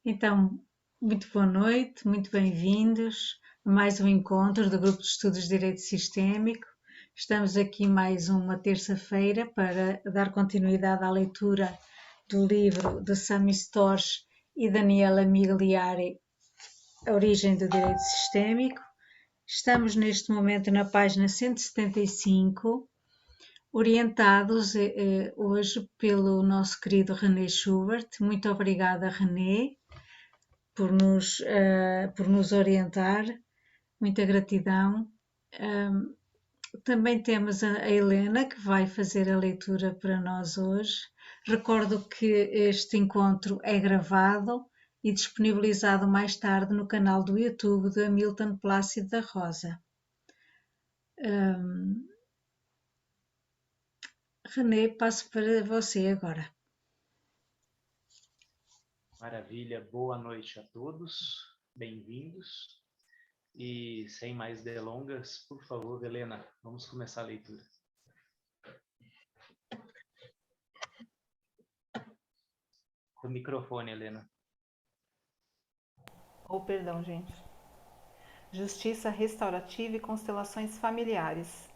Então, muito boa noite, muito bem-vindos a mais um encontro do Grupo de Estudos de Direito Sistémico. Estamos aqui mais uma terça-feira para dar continuidade à leitura do livro de Sami Storch e Daniela Migliari, A Origem do Direito Sistémico. Estamos neste momento na página 175, orientados hoje pelo nosso querido René Schubert. Muito obrigada, René, por nos orientar, muita gratidão. Também temos a Helena, que vai fazer a leitura para nós hoje. Recordo que este encontro é gravado e disponibilizado mais tarde no canal do YouTube de Hamilton Plácido da Rosa. René, passo para você agora. Maravilha, boa noite a todos, bem-vindos. E sem mais delongas, por favor, Helena, vamos começar a leitura. O microfone, Helena. Perdão, gente. Justiça restaurativa e constelações familiares.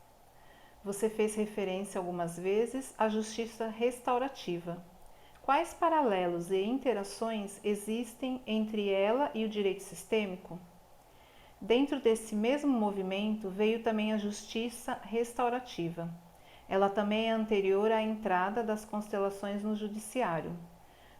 Você fez referência algumas vezes à justiça restaurativa. Quais paralelos e interações existem entre ela e o direito sistêmico? Dentro desse mesmo movimento veio também a justiça restaurativa. Ela também é anterior à entrada das constelações no judiciário.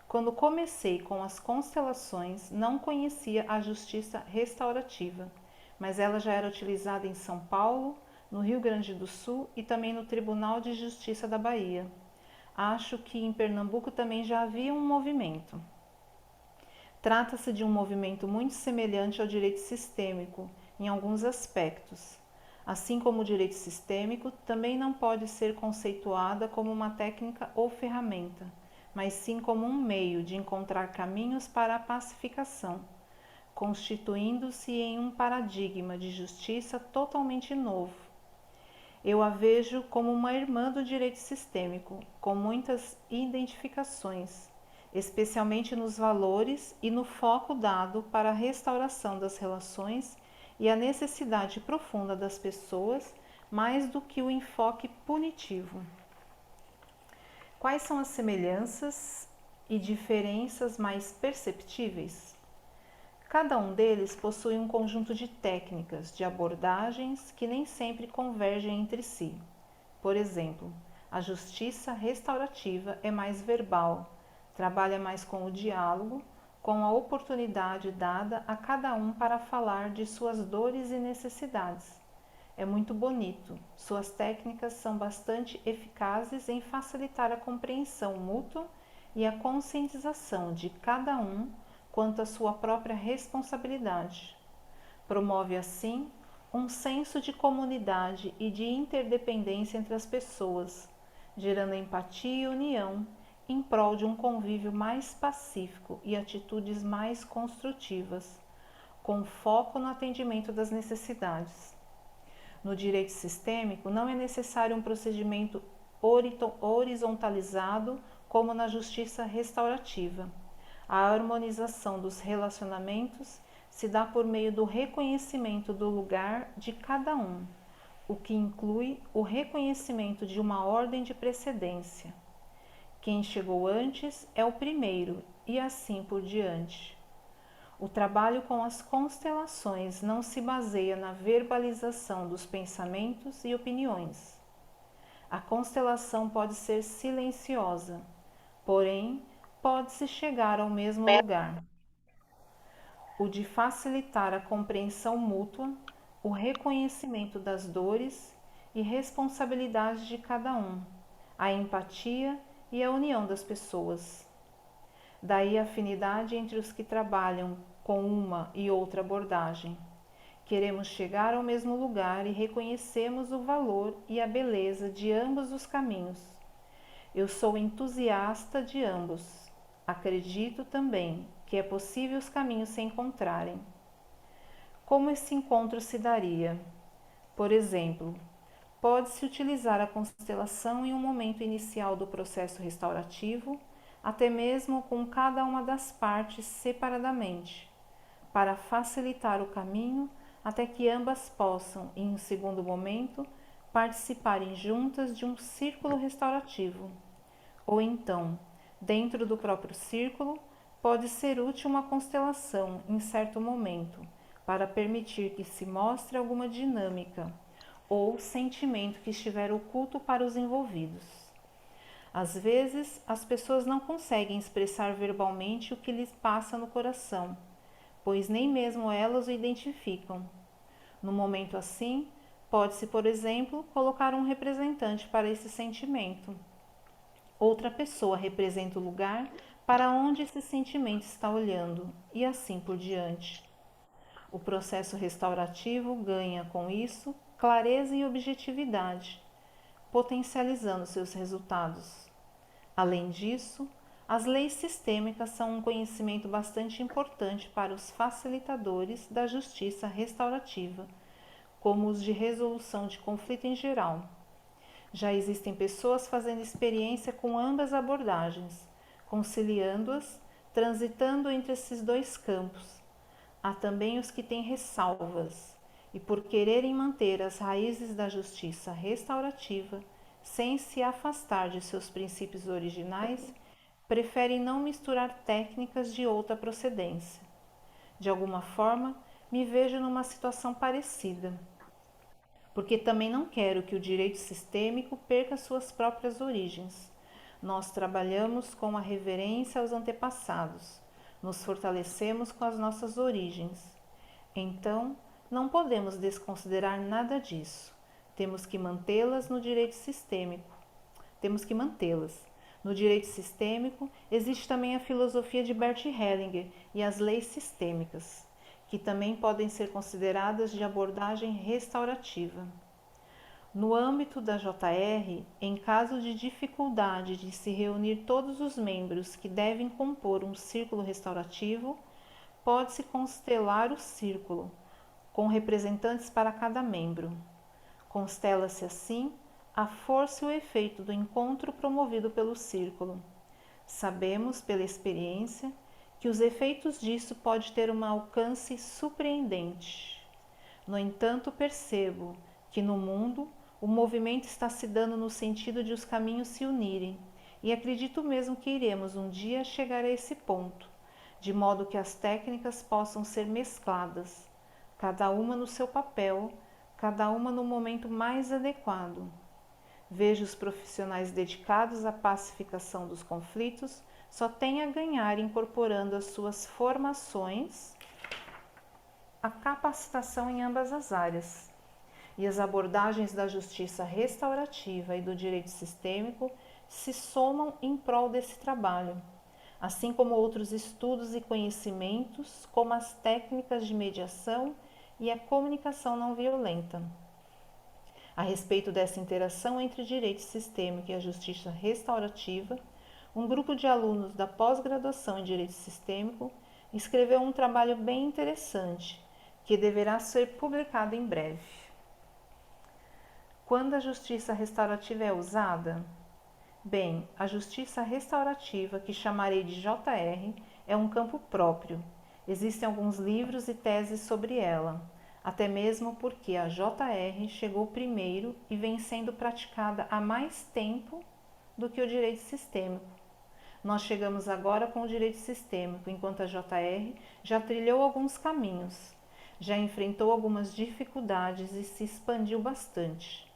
Quando comecei com as constelações, não conhecia a justiça restaurativa, mas ela já era utilizada em São Paulo, no Rio Grande do Sul e também no Tribunal de Justiça da Bahia. Acho que em Pernambuco também já havia um movimento. Trata-se de um movimento muito semelhante ao direito sistêmico, em alguns aspectos. Assim como o direito sistêmico, também não pode ser conceituada como uma técnica ou ferramenta, mas sim como um meio de encontrar caminhos para a pacificação, constituindo-se em um paradigma de justiça totalmente novo. Eu a vejo como uma irmã do direito sistêmico, com muitas identificações, especialmente nos valores e no foco dado para a restauração das relações e a necessidade profunda das pessoas, mais do que o enfoque punitivo. Quais são as semelhanças e diferenças mais perceptíveis? Cada um deles possui um conjunto de técnicas, de abordagens que nem sempre convergem entre si. Por exemplo, a justiça restaurativa é mais verbal, trabalha mais com o diálogo, com a oportunidade dada a cada um para falar de suas dores e necessidades. É muito bonito, suas técnicas são bastante eficazes em facilitar a compreensão mútua e a conscientização de cada um quanto à sua própria responsabilidade. Promove assim um senso de comunidade e de interdependência entre as pessoas, gerando empatia e união em prol de um convívio mais pacífico e atitudes mais construtivas, com foco no atendimento das necessidades. No direito sistêmico, não é necessário um procedimento horizontalizado como na justiça restaurativa. A harmonização dos relacionamentos se dá por meio do reconhecimento do lugar de cada um, o que inclui o reconhecimento de uma ordem de precedência. Quem chegou antes é o primeiro e assim por diante. O trabalho com as constelações não se baseia na verbalização dos pensamentos e opiniões. A constelação pode ser silenciosa, porém, pode-se chegar ao mesmo lugar. O de facilitar a compreensão mútua, o reconhecimento das dores e responsabilidades de cada um, a empatia e a união das pessoas. Daí a afinidade entre os que trabalham com uma e outra abordagem. Queremos chegar ao mesmo lugar e reconhecemos o valor e a beleza de ambos os caminhos. Eu sou entusiasta de ambos. Acredito também que é possível os caminhos se encontrarem. Como esse encontro se daria? Por exemplo, pode-se utilizar a constelação em um momento inicial do processo restaurativo, até mesmo com cada uma das partes separadamente, para facilitar o caminho até que ambas possam, em um segundo momento, participarem juntas de um círculo restaurativo. Ou então, dentro do próprio círculo, pode ser útil uma constelação em certo momento, para permitir que se mostre alguma dinâmica ou sentimento que estiver oculto para os envolvidos. Às vezes, as pessoas não conseguem expressar verbalmente o que lhes passa no coração, pois nem mesmo elas o identificam. No momento assim, pode-se, por exemplo, colocar um representante para esse sentimento. Outra pessoa representa o lugar para onde esse sentimento está olhando, e assim por diante. O processo restaurativo ganha, com isso, clareza e objetividade, potencializando seus resultados. Além disso, as leis sistêmicas são um conhecimento bastante importante para os facilitadores da justiça restaurativa, como os de resolução de conflito em geral. Já existem pessoas fazendo experiência com ambas abordagens, conciliando-as, transitando entre esses dois campos. Há também os que têm ressalvas e, por quererem manter as raízes da justiça restaurativa, sem se afastar de seus princípios originais, preferem não misturar técnicas de outra procedência. De alguma forma, me vejo numa situação parecida, porque também não quero que o direito sistêmico perca suas próprias origens. Nós trabalhamos com a reverência aos antepassados, nos fortalecemos com as nossas origens. Então, não podemos desconsiderar nada disso. Temos que mantê-las no direito sistêmico. Temos que mantê-las. No direito sistêmico, existe também a filosofia de Bert Hellinger e as leis sistêmicas, que também podem ser consideradas de abordagem restaurativa. No âmbito da JR, em caso de dificuldade de se reunir todos os membros que devem compor um círculo restaurativo, pode-se constelar o círculo, com representantes para cada membro. Constela-se assim a força e o efeito do encontro promovido pelo círculo. Sabemos, pela experiência, que os efeitos disso podem ter um alcance surpreendente. No entanto, percebo que no mundo o movimento está se dando no sentido de os caminhos se unirem, e acredito mesmo que iremos um dia chegar a esse ponto, de modo que as técnicas possam ser mescladas, cada uma no seu papel, cada uma no momento mais adequado. Vejo os profissionais dedicados à pacificação dos conflitos só têm a ganhar incorporando as suas formações a capacitação em ambas as áreas. E as abordagens da justiça restaurativa e do direito sistêmico se somam em prol desse trabalho, assim como outros estudos e conhecimentos, como as técnicas de mediação e a comunicação não violenta. A respeito dessa interação entre o direito sistêmico e a justiça restaurativa, um grupo de alunos da pós-graduação em direito sistêmico escreveu um trabalho bem interessante, que deverá ser publicado em breve. Quando a justiça restaurativa é usada? Bem, a justiça restaurativa, que chamarei de JR, é um campo próprio. Existem alguns livros e teses sobre ela, até mesmo porque a JR chegou primeiro e vem sendo praticada há mais tempo do que o direito sistêmico. Nós chegamos agora com o direito sistêmico, enquanto a JR já trilhou alguns caminhos, já enfrentou algumas dificuldades e se expandiu bastante.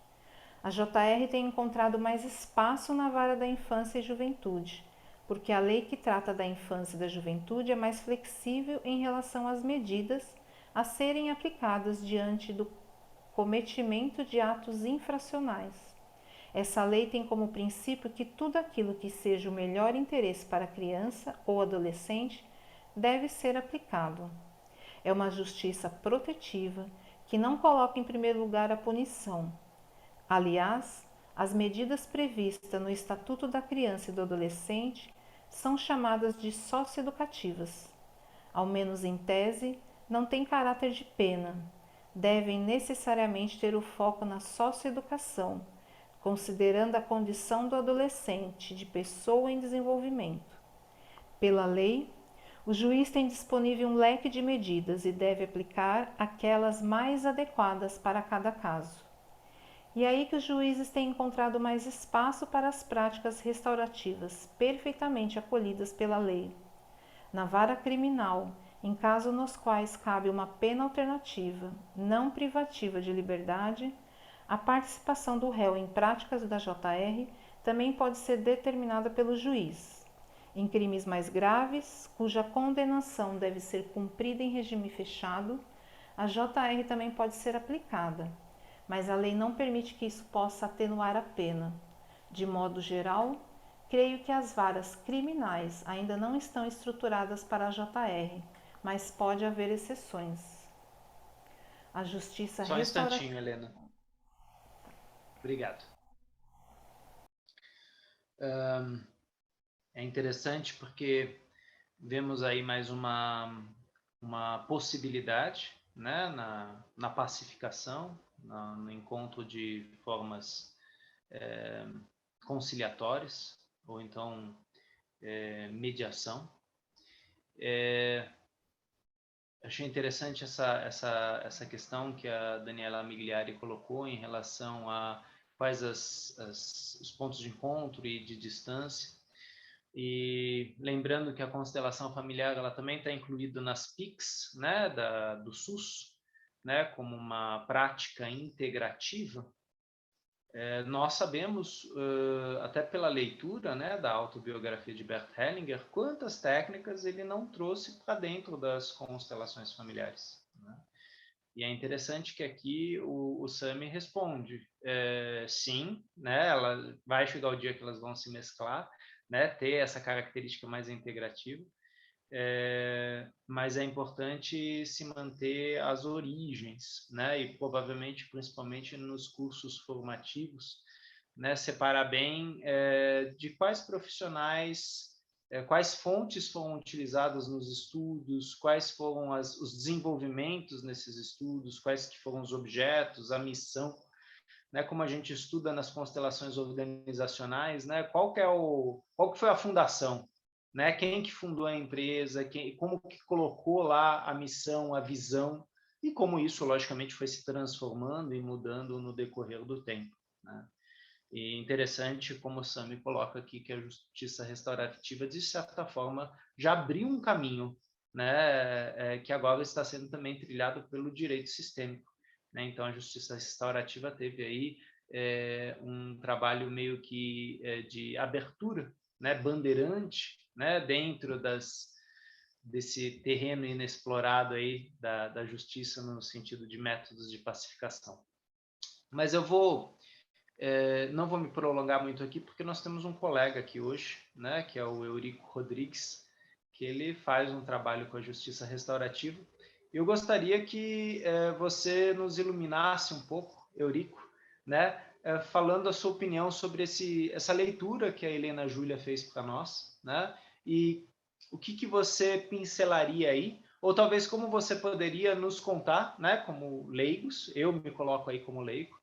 A JR tem encontrado mais espaço na vara da infância e juventude, porque a lei que trata da infância e da juventude é mais flexível em relação às medidas a serem aplicadas diante do cometimento de atos infracionais. Essa lei tem como princípio que tudo aquilo que seja o melhor interesse para a criança ou adolescente deve ser aplicado. É uma justiça protetiva que não coloca em primeiro lugar a punição. Aliás, as medidas previstas no Estatuto da Criança e do Adolescente são chamadas de socioeducativas. Ao menos em tese, não têm caráter de pena. Devem necessariamente ter o foco na socioeducação, considerando a condição do adolescente de pessoa em desenvolvimento. Pela lei, o juiz tem disponível um leque de medidas e deve aplicar aquelas mais adequadas para cada caso. E é aí que os juízes têm encontrado mais espaço para as práticas restaurativas perfeitamente acolhidas pela lei. Na vara criminal, em casos nos quais cabe uma pena alternativa, não privativa de liberdade, a participação do réu em práticas da JR também pode ser determinada pelo juiz. Em crimes mais graves, cuja condenação deve ser cumprida em regime fechado, a JR também pode ser aplicada, mas a lei não permite que isso possa atenuar a pena. De modo geral, creio que as varas criminais ainda não estão estruturadas para a JR, mas pode haver exceções. A justiça Só um instantinho, Helena. Obrigado. É interessante porque vemos aí mais uma possibilidade, né, na pacificação, no encontro de formas conciliatórias, ou então mediação. Achei interessante essa questão que a Daniela Migliari colocou em relação a quais os pontos de encontro e de distância. E lembrando que a constelação familiar ela também está incluída nas PICs, né, do SUS, né, como uma prática integrativa. Nós sabemos, até pela leitura, né, da autobiografia de Bert Hellinger, quantas técnicas ele não trouxe para dentro das constelações familiares, né? E é interessante que aqui o Sami responde, sim, né, ela vai chegar o dia que elas vão se mesclar, né, ter essa característica mais integrativa, mas é importante se manter as origens, né, e provavelmente, principalmente nos cursos formativos, né, separar bem de quais profissionais, quais fontes foram utilizadas nos estudos, quais foram os desenvolvimentos nesses estudos, quais que foram os objetos, a missão, né, como a gente estuda nas constelações organizacionais, né, qual que foi a fundação, né, quem que fundou a empresa, como que colocou lá a missão, a visão, e como isso, logicamente, foi se transformando e mudando no decorrer do tempo, né? E interessante como o Sami coloca aqui que a justiça restaurativa, de certa forma, já abriu um caminho, né, que agora está sendo também trilhado pelo direito sistêmico, né? Então, a justiça restaurativa teve aí um trabalho meio que de abertura, né, bandeirante, né, dentro desse terreno inexplorado aí da justiça no sentido de métodos de pacificação. Mas eu não vou me prolongar muito aqui, porque nós temos um colega aqui hoje, né, que é o Eurico Rodrigues, que ele faz um trabalho com a justiça restaurativa. Eu gostaria que você nos iluminasse um pouco, Eurico, né, falando a sua opinião sobre essa leitura que a Helena Júlia fez para nós, né, e o que você pincelaria aí, ou talvez como você poderia nos contar, né, como leigos, eu me coloco aí como leigo,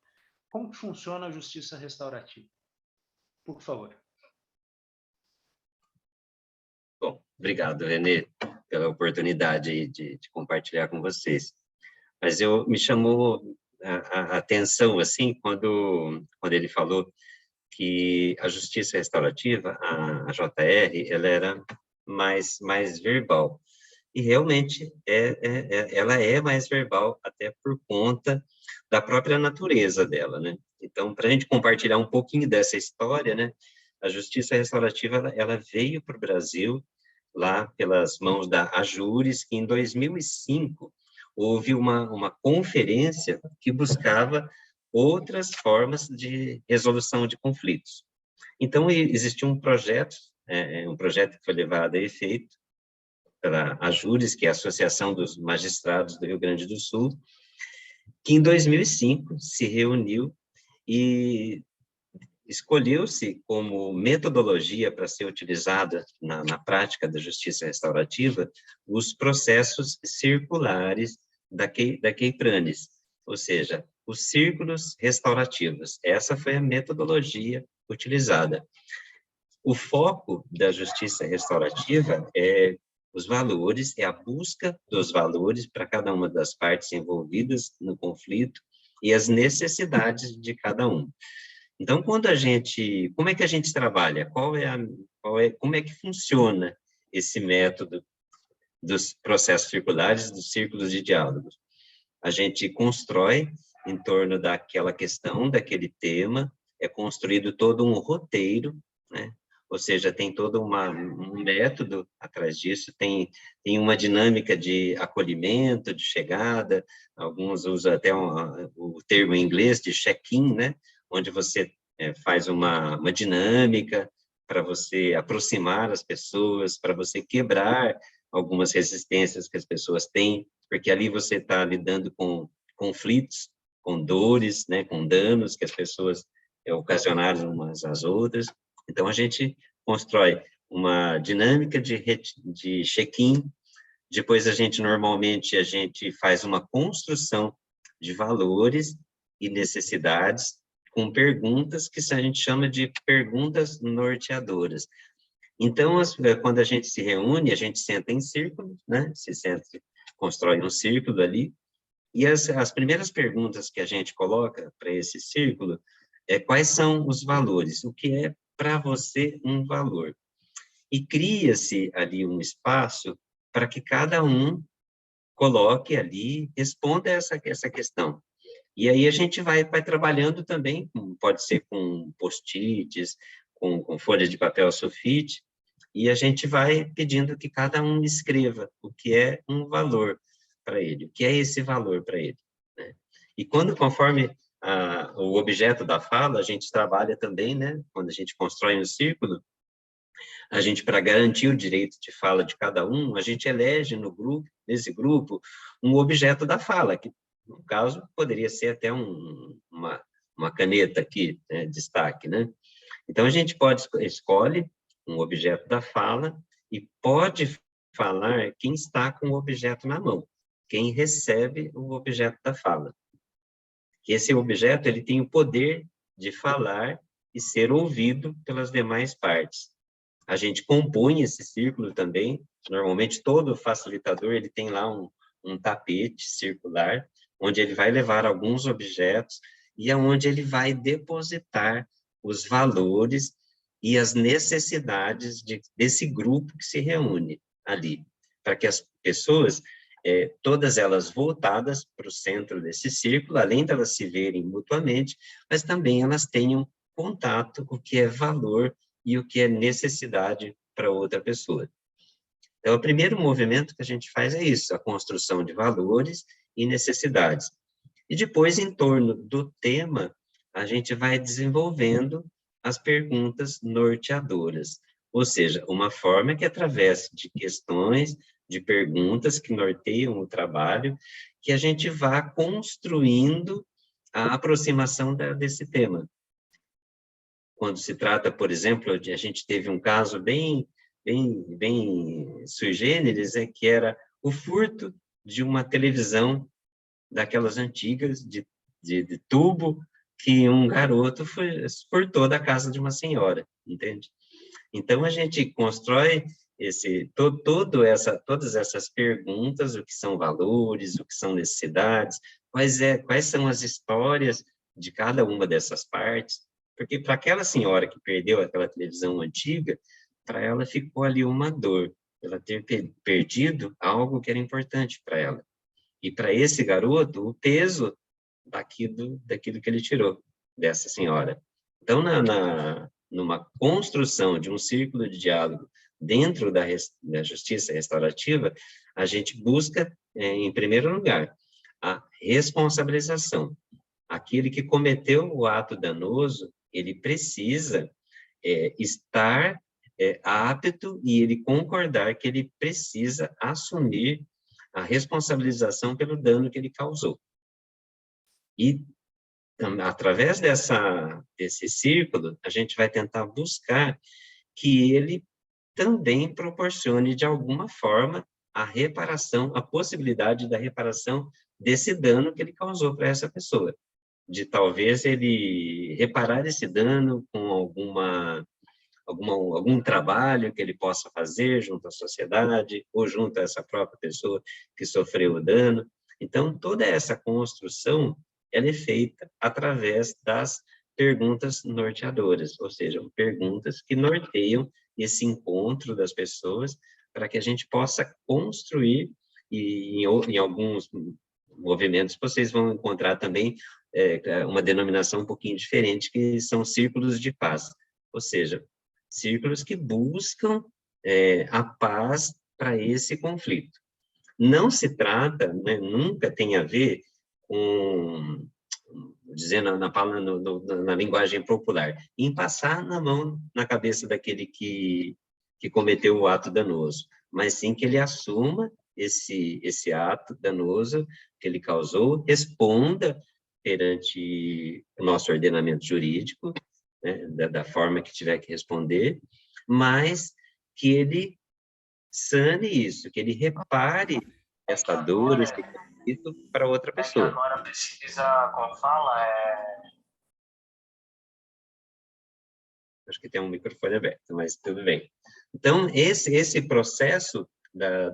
como que funciona a justiça restaurativa? Por favor. Bom, obrigado, Renê, pela oportunidade de compartilhar com vocês. Mas me chamou a atenção, assim, quando ele falou que a justiça restaurativa, a JR, ela era mais verbal. E realmente ela é mais verbal, até por conta da própria natureza dela, né? Então, para a gente compartilhar um pouquinho dessa história, né? A justiça restaurativa, ela veio para o Brasil lá pelas mãos da Ajures, que em 2005 houve uma conferência que buscava outras formas de resolução de conflitos. Então, existiu um projeto que foi levado a efeito pela Ajures, que é a Associação dos Magistrados do Rio Grande do Sul, que em 2005 se reuniu e escolheu-se como metodologia para ser utilizada na prática da justiça restaurativa os processos circulares da Keipranes, ou seja, os círculos restaurativos. Essa foi a metodologia utilizada. O foco da justiça restaurativa é os valores, é a busca dos valores para cada uma das partes envolvidas no conflito e as necessidades de cada um. Então, como é que a gente trabalha? Como é que funciona esse método dos processos circulares, dos círculos de diálogo? A gente constrói em torno daquela questão, daquele tema, é construído todo um roteiro, né? Ou seja, tem todo um método atrás disso, tem uma dinâmica de acolhimento, de chegada, alguns usam até o termo em inglês de check-in, né? Onde você faz uma dinâmica para você aproximar as pessoas, para você quebrar algumas resistências que as pessoas têm, porque ali você está lidando com conflitos, com dores, né, com danos que as pessoas ocasionaram umas às outras. Então, a gente constrói uma dinâmica de check-in, depois normalmente a gente faz uma construção de valores e necessidades com perguntas que a gente chama de perguntas norteadoras. Então, quando a gente se reúne, a gente senta em círculo, né? Constrói um círculo ali, e as primeiras perguntas que a gente coloca para esse círculo é quais são os valores, o que é para você um valor. E cria-se ali um espaço para que cada um coloque ali, responda essa questão. E aí a gente vai trabalhando também, pode ser com post-its, com folhas de papel sulfite, e a gente vai pedindo que cada um escreva o que é um valor para ele, o que é esse valor para ele, né? E conforme o objeto da fala, a gente trabalha também, né? Quando a gente constrói um círculo, a gente, para garantir o direito de fala de cada um, a gente elege nesse grupo, um objeto da fala, que, no caso, poderia ser até uma caneta aqui, né, destaque, né? Então, a gente escolhe um objeto da fala e pode falar quem está com o objeto na mão, quem recebe o objeto da fala. Que esse objeto, ele tem o poder de falar e ser ouvido pelas demais partes. A gente compõe esse círculo também, normalmente todo facilitador, ele tem lá um tapete circular, onde ele vai levar alguns objetos e aonde ele vai depositar os valores e as necessidades desse grupo que se reúne ali, para que as pessoas, todas elas voltadas para o centro desse círculo, além de elas se verem mutuamente, mas também elas tenham contato, o que é valor e o que é necessidade para outra pessoa. Então, o primeiro movimento que a gente faz é isso, a construção de valores e necessidades. E depois, em torno do tema, a gente vai desenvolvendo as perguntas norteadoras, ou seja, uma forma que, através de questões, de perguntas que norteiam o trabalho, que a gente vá construindo a aproximação desse tema. Quando se trata, por exemplo, a gente teve um caso bem sui generis, que era o furto de uma televisão daquelas antigas, de tubo, que um garoto furtou da casa de uma senhora, entende? Então, a gente constrói todas essas perguntas, o que são valores, o que são necessidades, quais são as histórias de cada uma dessas partes, porque para aquela senhora que perdeu aquela televisão antiga, para ela ficou ali uma dor, ela ter perdido algo que era importante para ela. E para esse garoto, o peso daquilo que ele tirou dessa senhora. Então, numa construção de um círculo de diálogo dentro da justiça restaurativa, a gente busca, em primeiro lugar, a responsabilização. Aquele que cometeu o ato danoso, ele precisa estar apto e ele concordar que ele precisa assumir a responsabilização pelo dano que ele causou. E, através desse círculo, a gente vai tentar buscar que ele também proporcione, de alguma forma, a possibilidade da reparação desse dano que ele causou para essa pessoa. de talvez ele reparar esse dano com algum trabalho que ele possa fazer junto à sociedade ou junto a essa própria pessoa que sofreu o dano. Então, toda essa construção, ela é feita através das perguntas norteadoras, ou seja, perguntas que norteiam esse encontro das pessoas para que a gente possa construir, e em alguns movimentos vocês vão encontrar também uma denominação um pouquinho diferente, que são círculos de paz, ou seja, círculos que buscam a paz para esse conflito. Não se trata, né, nunca tem a ver com, dizendo na linguagem popular, em passar na mão na cabeça daquele que cometeu o ato danoso, mas sim que ele assuma esse ato danoso que ele causou, responda perante o nosso ordenamento jurídico, né, da forma que tiver que responder, mas que ele sane isso, que ele repare essa dor, esse conflito para outra pessoa. Agora precisa, como fala, Acho que tem um microfone aberto, mas tudo bem. Então, esse processo da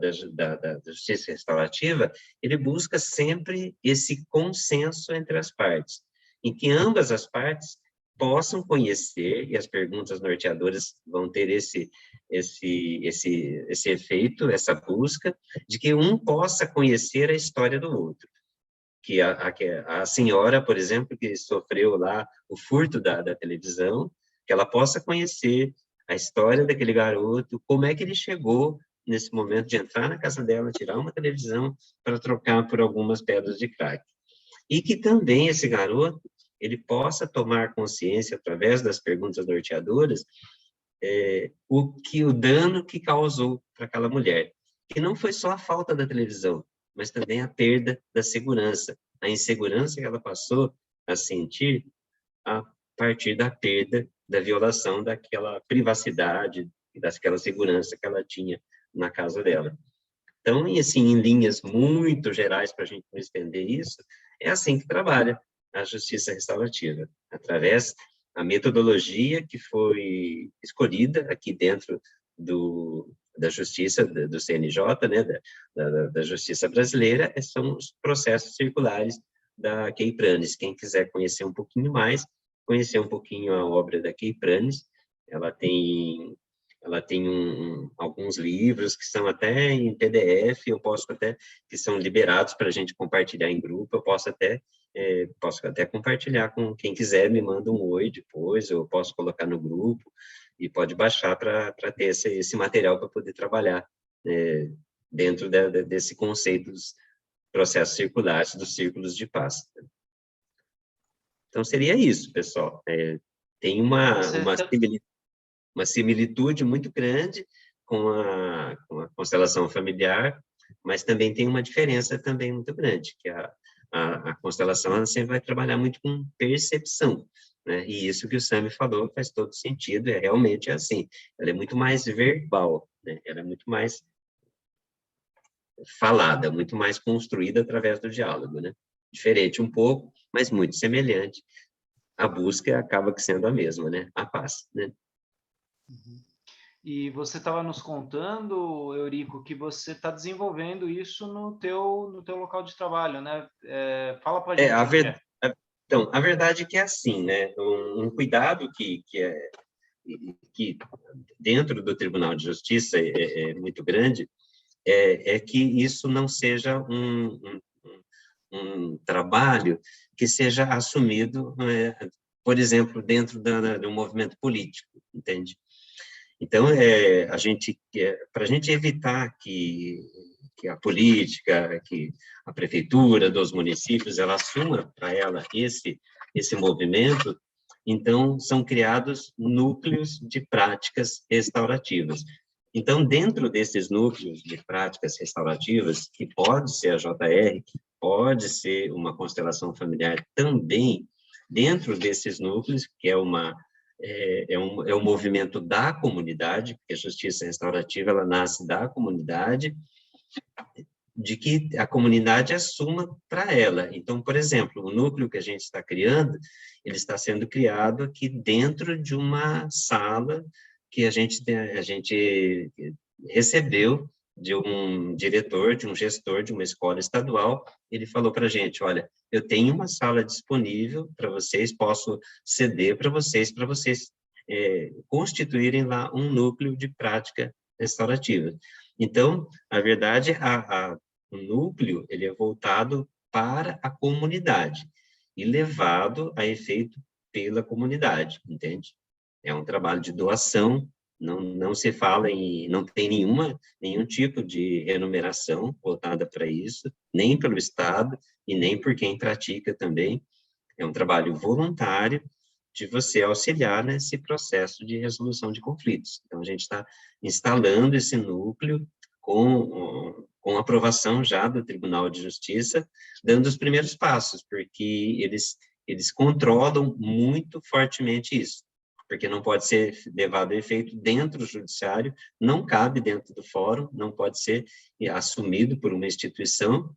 justiça restaurativa, ele busca sempre esse consenso entre as partes, em que ambas as partes possam conhecer, e as perguntas norteadoras vão ter esse efeito, essa busca, de que um possa conhecer a história do outro. Que a senhora, por exemplo, que sofreu lá o furto da televisão, que ela possa conhecer a história daquele garoto, como é que ele chegou nesse momento de entrar na casa dela, tirar uma televisão para trocar por algumas pedras de crack. E que também esse garoto, ele possa tomar consciência, através das perguntas norteadoras, o dano que causou para aquela mulher. Que não foi só a falta da televisão, mas também a perda da segurança, a insegurança que ela passou a sentir a partir da perda, da violação daquela privacidade e daquela segurança que ela tinha na casa dela. Então, e assim, em linhas muito gerais, para a gente não estender isso, é assim que trabalha a justiça restaurativa, através da metodologia que foi escolhida aqui dentro da justiça, do CNJ, né, da justiça brasileira, são os processos circulares da Kay Pranes. Quem quiser conhecer um pouquinho mais, conhecer um pouquinho a obra da Kay Pranes, ela tem alguns livros que são até em PDF, que são liberados para a gente compartilhar em grupo, eu posso até compartilhar com quem quiser, me manda um oi depois, eu posso colocar no grupo, e pode baixar para ter esse material para poder trabalhar dentro desse conceito dos processos circulares, dos círculos de paz. Então, seria isso, pessoal. Tem uma similitude muito grande com a constelação familiar, mas também tem uma diferença também muito grande, que a constelação ela sempre vai trabalhar muito com percepção, né? E isso que o Sami falou faz todo sentido, realmente assim. Ela é muito mais verbal, né? Ela é muito mais falada, muito mais construída através do diálogo, né? Diferente um pouco, mas muito semelhante. A busca acaba sendo a mesma, né? A paz, né? Uhum. E você estava nos contando, Eurico, que você está desenvolvendo isso no teu local de trabalho, né? Fala para a gente. Então, a verdade é que é assim, né? Um cuidado que dentro do Tribunal de Justiça é muito grande, é que isso não seja um trabalho que seja assumido, por exemplo, dentro de um movimento político, entende? Então, para a gente evitar que a política, que a prefeitura dos municípios, ela assuma para ela esse movimento, então, são criados núcleos de práticas restaurativas. Então, dentro desses núcleos de práticas restaurativas, que pode ser a JR, pode ser uma constelação familiar também, dentro desses núcleos, que é um movimento da comunidade, porque a justiça restaurativa ela nasce da comunidade, de que a comunidade assuma para ela. Então, por exemplo, o núcleo que a gente está criando, ele está sendo criado aqui dentro de uma sala que a gente recebeu de um diretor, de um gestor de uma escola estadual. Ele falou para a gente, olha, eu tenho uma sala disponível para vocês, posso ceder para vocês constituírem lá um núcleo de prática restaurativa. Então, na verdade, o núcleo ele é voltado para a comunidade e levado a efeito pela comunidade, entende? É um trabalho de doação, não se fala não tem nenhum tipo de remuneração voltada para isso, nem pelo Estado e nem por quem pratica também. É um trabalho voluntário de você auxiliar nesse processo de resolução de conflitos. Então, a gente está instalando esse núcleo com aprovação já do Tribunal de Justiça, dando os primeiros passos, porque eles controlam muito fortemente isso, porque não pode ser levado a efeito dentro do judiciário, não cabe dentro do fórum, não pode ser assumido por uma instituição,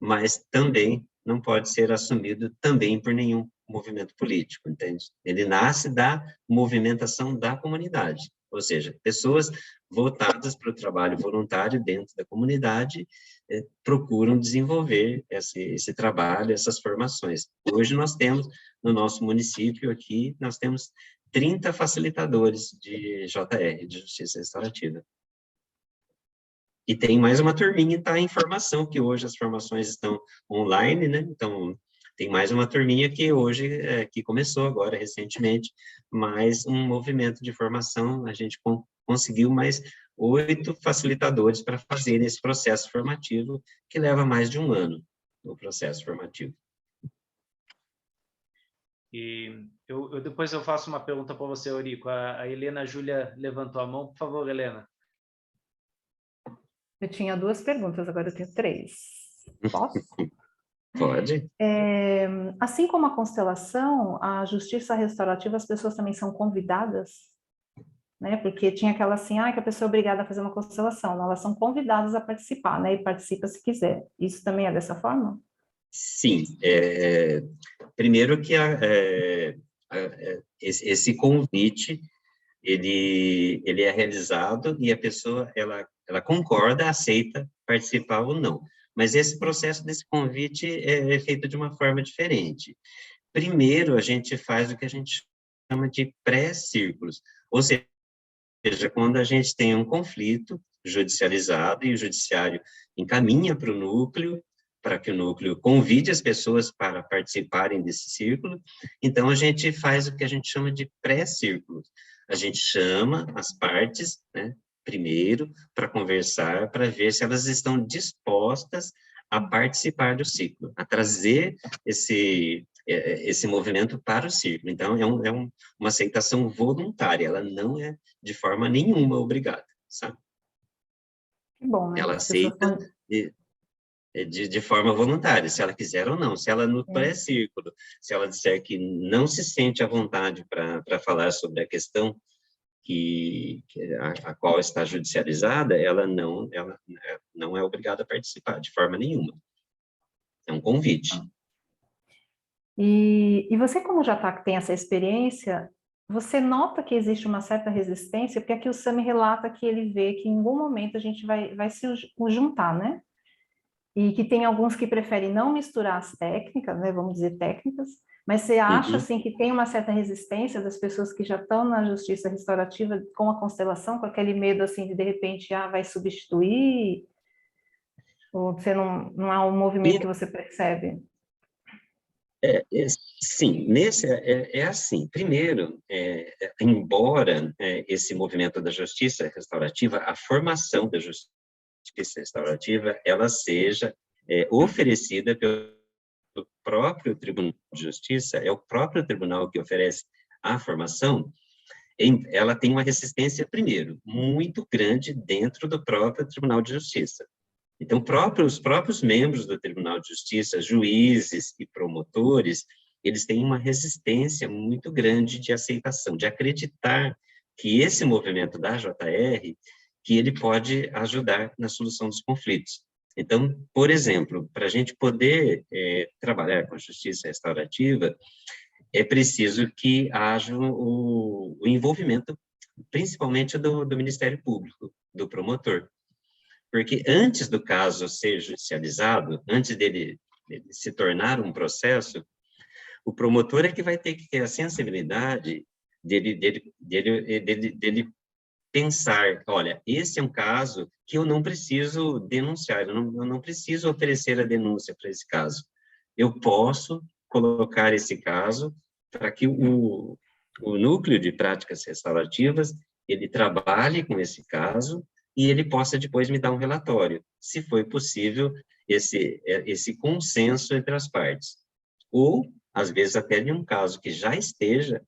mas também não pode ser assumido também por nenhum movimento político, entende? Ele nasce da movimentação da comunidade, ou seja, pessoas voltadas para o trabalho voluntário dentro da comunidade procuram desenvolver esse trabalho, essas formações. Hoje nós temos, no nosso município aqui, nós temos 30 facilitadores de JR, de Justiça Restaurativa. E tem mais uma turminha que está em formação, que hoje as formações estão online, né? Então, tem mais uma turminha que hoje, que começou agora recentemente, mais um movimento de formação, a gente conseguiu mais 8 facilitadores para fazer esse processo formativo, que leva mais de um ano, o processo formativo. E depois eu faço uma pergunta para você, Eurico. A Helena Júlia levantou a mão. Por favor, Helena. Eu tinha 2 perguntas, agora eu tenho 3. Posso? Pode. Assim como a constelação, a justiça restaurativa, as pessoas também são convidadas, né? Porque tinha aquela assim, que a pessoa é obrigada a fazer uma constelação. Não, elas são convidadas a participar, né? E participa se quiser. Isso também é dessa forma? Sim. Primeiro que esse convite, ele é realizado e a pessoa, ela concorda, aceita participar ou não. Mas esse processo desse convite é feito de uma forma diferente. Primeiro, a gente faz o que a gente chama de pré-círculos, ou seja, quando a gente tem um conflito judicializado e o judiciário encaminha para o núcleo, para que o núcleo convide as pessoas para participarem desse círculo, então a gente faz o que a gente chama de pré-círculos. A gente chama as partes, né, primeiro, para conversar, para ver se elas estão dispostas a participar do ciclo, a trazer esse movimento para o círculo. Então, é uma aceitação voluntária, ela não é de forma nenhuma obrigada, sabe? Que bom, né? Ela aceita de forma voluntária, se ela quiser ou não. Se ela no pré-círculo, se ela disser que não se sente à vontade para falar sobre a questão a qual está judicializada, ela não é obrigada a participar de forma nenhuma. É um convite. E você, como já tem essa experiência, você nota que existe uma certa resistência, porque aqui o Sami relata que ele vê que em algum momento a gente vai se juntar, né? E que tem alguns que preferem não misturar as técnicas, né? Vamos dizer técnicas, mas você acha, assim, que tem uma certa resistência das pessoas que já estão na justiça restaurativa com a constelação, com aquele medo, assim, de repente, vai substituir? Ou você não há um movimento que você percebe? Sim, é assim. Primeiro, embora esse movimento da justiça restaurativa, a formação da justiça restaurativa, ela seja oferecida pelo próprio Tribunal de Justiça, é o próprio tribunal que oferece a formação, ela tem uma resistência, primeiro, muito grande dentro do próprio Tribunal de Justiça. Então, os próprios membros do Tribunal de Justiça, juízes e promotores, eles têm uma resistência muito grande de aceitação, de acreditar que esse movimento da JR, que ele pode ajudar na solução dos conflitos. Então, por exemplo, para a gente poder trabalhar com a justiça restaurativa, é preciso que haja o envolvimento, principalmente do Ministério Público, do promotor. Porque antes do caso ser judicializado, antes dele se tornar um processo, o promotor é que vai ter que ter a sensibilidade dele pensar, olha, esse é um caso que eu não preciso denunciar, eu não preciso oferecer a denúncia para esse caso. Eu posso colocar esse caso para que o núcleo de práticas restaurativas, ele trabalhe com esse caso e ele possa depois me dar um relatório, se foi possível esse consenso entre as partes. Ou, às vezes, até de um caso que já esteja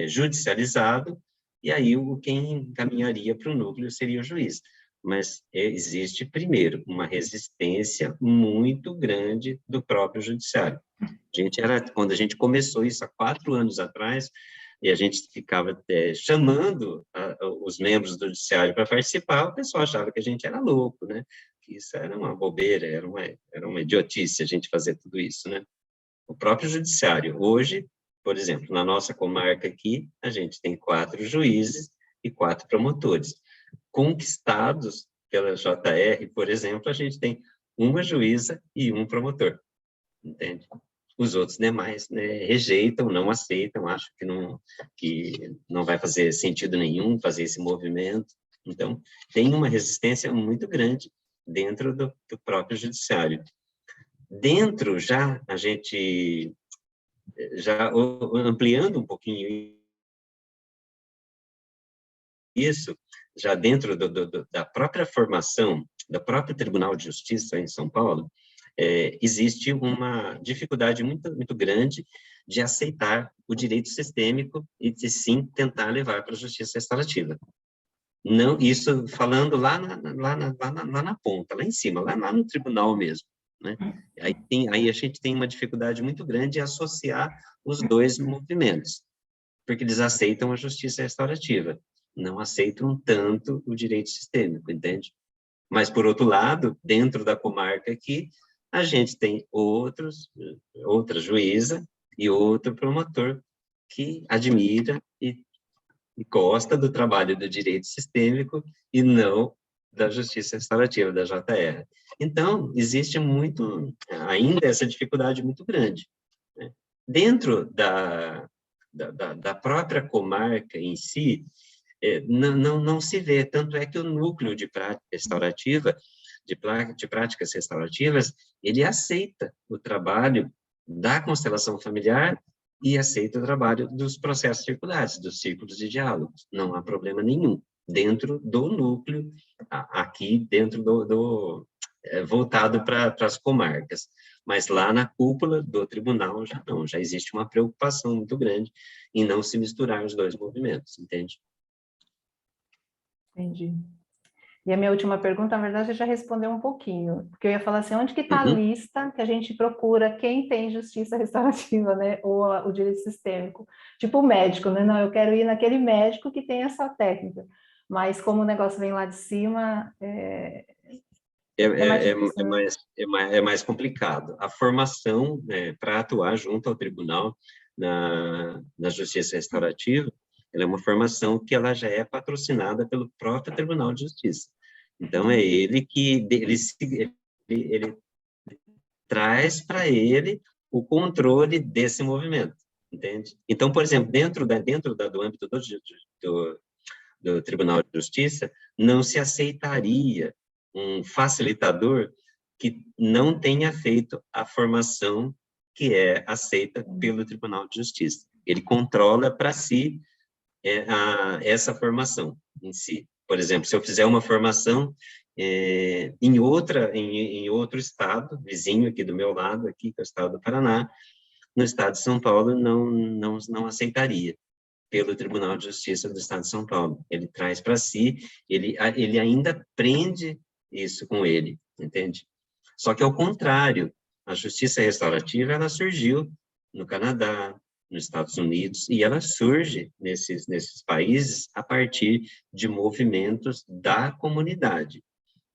judicializado, e aí quem encaminharia para o núcleo seria o juiz. Mas existe, primeiro, uma resistência muito grande do próprio judiciário. Quando a gente começou isso há 4 anos atrás, e a gente ficava chamando os membros do judiciário para participar, o pessoal achava que a gente era louco, né? Que isso era uma bobeira, era uma idiotice a gente fazer tudo isso, né? O próprio judiciário, hoje, por exemplo, na nossa comarca aqui, a gente tem 4 juízes e 4 promotores. Conquistados pela JR, por exemplo, a gente tem uma juíza e um promotor, entende? Os outros demais, né, rejeitam, não aceitam, acham que não vai fazer sentido nenhum fazer esse movimento. Então, tem uma resistência muito grande dentro do próprio judiciário. Dentro, a gente já ampliando um pouquinho isso, já dentro da própria formação, do próprio Tribunal de Justiça em São Paulo, existe uma dificuldade muito, muito grande de aceitar o direito sistêmico e de, sim, tentar levar para a justiça restaurativa. Não, isso falando lá na ponta, lá em cima, lá no tribunal mesmo, né? Aí a gente tem uma dificuldade muito grande de associar os dois movimentos, porque eles aceitam a justiça restaurativa, não aceitam tanto o direito sistêmico, entende? Mas, por outro lado, dentro da comarca aqui, a gente tem outra juíza e outro promotor que admira e gosta do trabalho do direito sistêmico e não da justiça restaurativa, da JR. Então, existe ainda essa dificuldade muito grande, né? Dentro da própria comarca em si, não se vê, tanto é que o núcleo de prática restaurativa, de práticas restaurativas, ele aceita o trabalho da constelação familiar e aceita o trabalho dos processos circulares, dos círculos de diálogo. Não há problema nenhum dentro do núcleo, aqui dentro voltado para as comarcas. Mas lá na cúpula do tribunal já não, já existe uma preocupação muito grande em não se misturar os dois movimentos, entende? Entendi. E a minha última pergunta, na verdade, você já respondeu um pouquinho, porque eu ia falar assim, onde que está a lista que a gente procura quem tem justiça restaurativa, né, ou o direito sistêmico? Tipo o médico, né, não, eu quero ir naquele médico que tem essa técnica, mas como o negócio vem lá de cima, é mais complicado. A formação para atuar junto ao tribunal na justiça restaurativa, ela é uma formação que ela já é patrocinada pelo próprio Tribunal de Justiça. Então, é ele que ele traz para ele o controle desse movimento, entende? Então, por exemplo, dentro do âmbito do Tribunal de Justiça, não se aceitaria um facilitador que não tenha feito a formação que é aceita pelo Tribunal de Justiça. Ele controla para si essa formação em si. Por exemplo, se eu fizer uma formação em outro estado, vizinho aqui do meu lado, aqui, que é o estado do Paraná, no estado de São Paulo não aceitaria pelo Tribunal de Justiça do Estado de São Paulo. Ele traz para si, ele ainda prende isso com ele, entende? Só que, ao contrário, a justiça restaurativa, ela surgiu no Canadá, nos Estados Unidos, e ela surge nesses países a partir de movimentos da comunidade.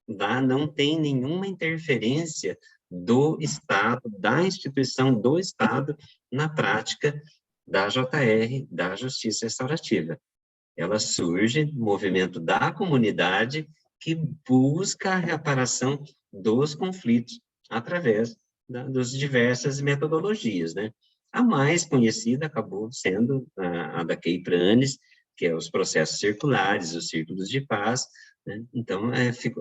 lá não tem nenhuma interferência do Estado, da instituição do Estado, na prática da JR, da Justiça Restaurativa. Ela surge do movimento da comunidade que busca a reparação dos conflitos através das diversas metodologias, né? A mais conhecida acabou sendo a da Kay Pranes, que é os processos circulares, os círculos de paz, né? Então,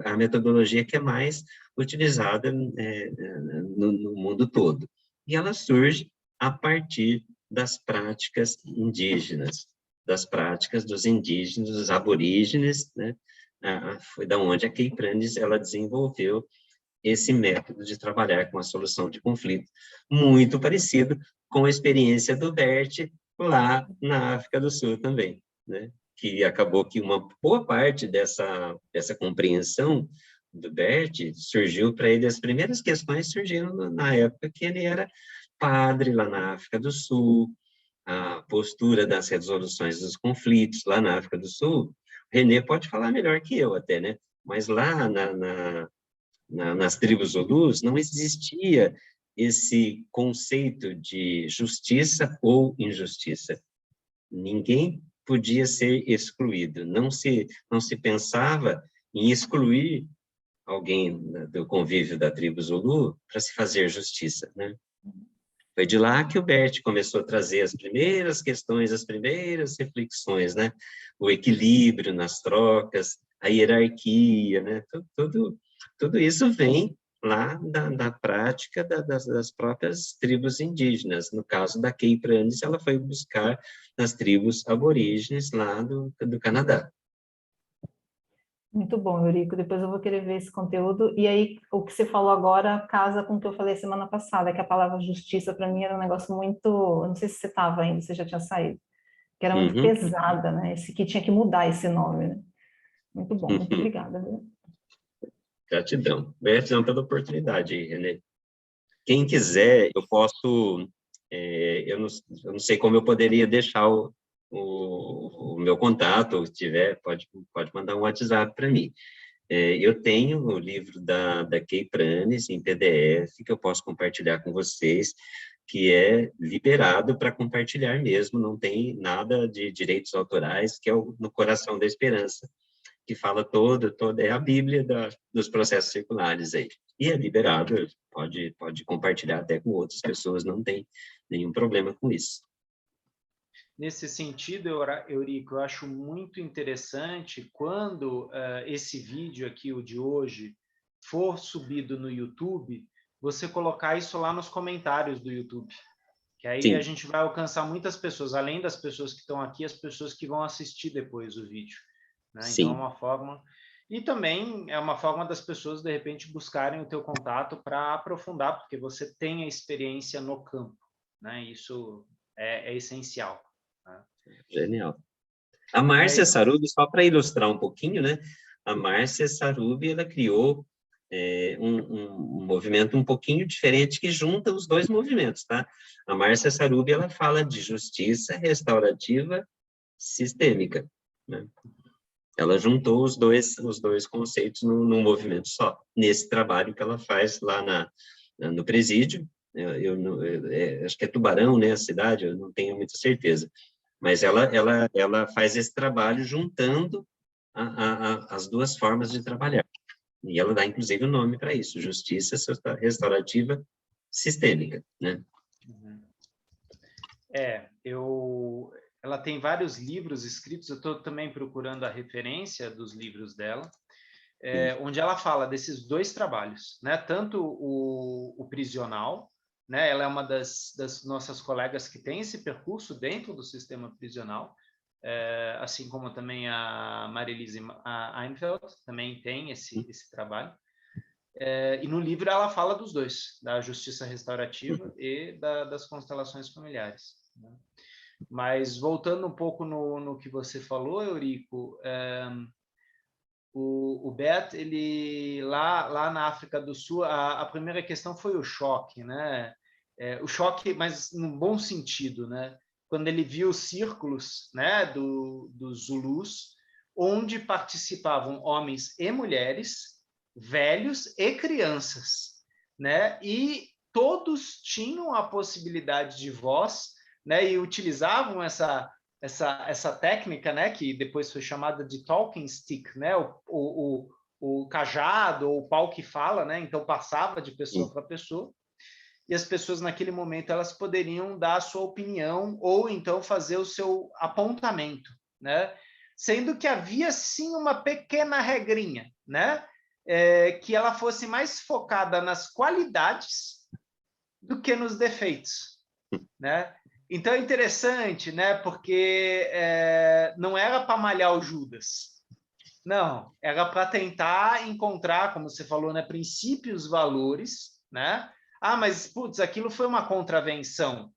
a metodologia que é mais utilizada no mundo todo. E ela surge a partir das práticas indígenas, das práticas dos indígenas, dos aborígenes, né? Foi da onde a Kay Pranes ela desenvolveu esse método de trabalhar com a solução de conflito, muito parecido com a experiência do Bert lá na África do Sul também, né? Que acabou que uma boa parte dessa compreensão do Bert surgiu para ele, as primeiras questões surgiram na época que ele era padre lá na África do Sul, a postura das resoluções dos conflitos lá na África do Sul. René pode falar melhor que eu até, né? Mas lá nas tribos Zulus não existia esse conceito de justiça ou injustiça. Ninguém podia ser excluído, não se pensava em excluir alguém do convívio da tribo Zulu para se fazer justiça, né? Foi de lá que o Bert começou a trazer as primeiras questões, as primeiras reflexões, né? O equilíbrio nas trocas, a hierarquia, né? Tudo isso vem lá da prática das próprias tribos indígenas. No caso da Kay Pranes, ela foi buscar nas tribos aborígenes lá do Canadá. Muito bom, Eurico. Depois eu vou querer ver esse conteúdo. E aí, o que você falou agora casa com o que eu falei semana passada, que a palavra justiça, para mim, era um negócio muito... Eu não sei se você estava ainda, você já tinha saído. Que era muito pesada, né? Que tinha que mudar esse nome, né? Muito bom, muito obrigada. Viu? Gratidão. Gratidão pela oportunidade, René. Quem quiser, eu posso... eu não sei como eu poderia deixar o meu contato, se tiver, pode mandar um WhatsApp para mim. Eu tenho o livro da Kay Pranes em PDF, que eu posso compartilhar com vocês, que é liberado para compartilhar mesmo, não tem nada de direitos autorais, que é No Coração da Esperança, que fala toda é a Bíblia dos processos circulares aí. E é liberado, pode compartilhar até com outras pessoas, não tem nenhum problema com isso. Nesse sentido, Eurico, eu acho muito interessante quando esse vídeo aqui, o de hoje, for subido no YouTube, você colocar isso lá nos comentários do YouTube. Que aí a gente vai alcançar muitas pessoas, além das pessoas que estão aqui, as pessoas que vão assistir depois o vídeo. Né? Então, é uma forma... E também é uma forma das pessoas, de repente, buscarem o teu contato para aprofundar, porque você tem a experiência no campo. Né? Isso é essencial. Genial. A Márcia Sarubi, só para ilustrar um pouquinho, né? A Márcia Sarubi, ela criou um movimento um pouquinho diferente que junta os dois movimentos, tá? A Márcia Sarubi, ela fala de justiça restaurativa sistêmica, né? Ela juntou os dois conceitos num movimento só, nesse trabalho que ela faz lá no presídio. Acho que é Tubarão, né, a cidade, eu não tenho muita certeza. Mas ela faz esse trabalho juntando as duas formas de trabalhar. E ela dá, inclusive, o nome para isso, Justiça Restaurativa Sistêmica, né? Ela tem vários livros escritos, eu estou também procurando a referência dos livros dela, onde ela fala desses dois trabalhos, né? Tanto o prisional, né? Ela é uma das nossas colegas que tem esse percurso dentro do sistema prisional, assim como também a Marilise Einfeld também tem esse trabalho. E no livro ela fala dos dois, da justiça restaurativa e das constelações familiares. Né? Mas voltando um pouco no que você falou, Eurico, o Bert, ele lá na África do Sul, a primeira questão foi o choque, né? O choque, mas num bom sentido, né? Quando ele viu os círculos, né, dos Zulus, onde participavam homens e mulheres, velhos e crianças, né? E todos tinham a possibilidade de voz, né? E utilizavam essa técnica, né? Que depois foi chamada de talking stick, né? O cajado ou o pau que fala, né? Então passava de pessoa para pessoa. E as pessoas naquele momento elas poderiam dar a sua opinião ou então fazer o seu apontamento, né? Sendo que havia sim uma pequena regrinha, né? Que ela fosse mais focada nas qualidades do que nos defeitos, né? Então é interessante, né? Porque não era para malhar o Judas, não, era para tentar encontrar, como você falou, né, princípios, valores, né? Ah, mas putz, aquilo foi uma contravenção.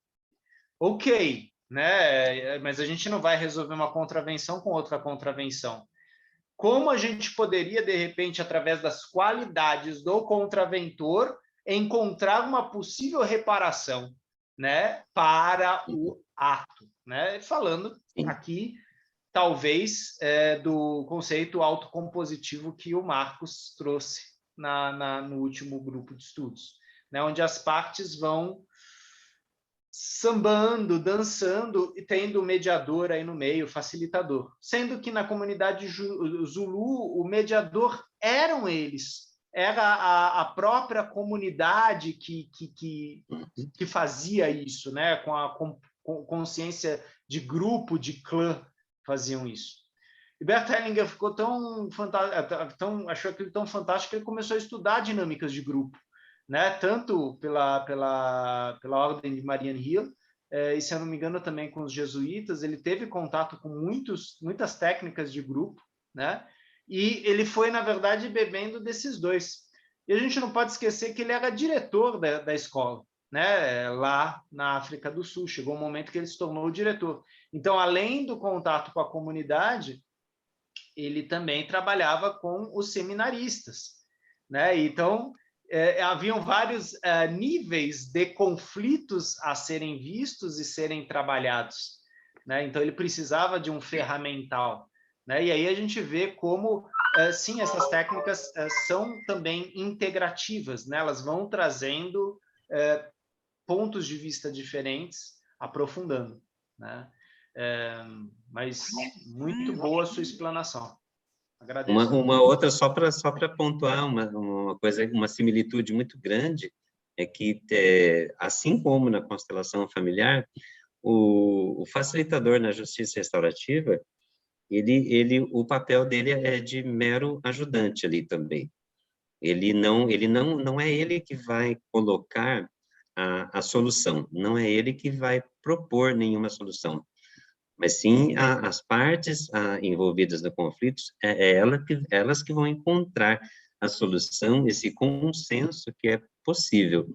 Ok, né? Mas a gente não vai resolver uma contravenção com outra contravenção. Como a gente poderia, de repente, através das qualidades do contraventor, encontrar uma possível reparação, né, para o ato, né? Falando aqui talvez do conceito autocompositivo que o Marcos trouxe no último grupo de estudos, né, onde as partes vão sambando, dançando e tendo o mediador aí no meio, facilitador. Sendo que na comunidade Zulu, o mediador eram eles, era a própria comunidade que fazia isso, né, com a consciência de grupo, de clã, faziam isso. E Bert Hellinger ficou achou aquilo tão fantástico que ele começou a estudar dinâmicas de grupo, né? Tanto pela ordem de Marianne Hill, e se eu não me engano também com os jesuítas, ele teve contato com muitas técnicas de grupo, né? E ele foi, na verdade, bebendo desses dois. E a gente não pode esquecer que ele era diretor da escola, né, lá na África do Sul. Chegou um momento que ele se tornou o diretor. Então, além do contato com a comunidade, ele também trabalhava com os seminaristas, né? Então, haviam vários níveis de conflitos a serem vistos e serem trabalhados, né? Então, ele precisava de um ferramental, né? E aí a gente vê como, sim, essas técnicas são também integrativas, né? Elas vão trazendo pontos de vista diferentes, aprofundando, né? Mas muito boa a sua explanação. Agradeço. Uma outra, só para pontuar, uma coisa, uma similitude muito grande, é que, assim como na constelação familiar, o facilitador na justiça restaurativa, o papel dele é de mero ajudante ali também. Ele não é ele que vai colocar a solução, não é ele que vai propor nenhuma solução, mas sim as partes envolvidas no conflito, elas que vão encontrar a solução, esse consenso que é possível.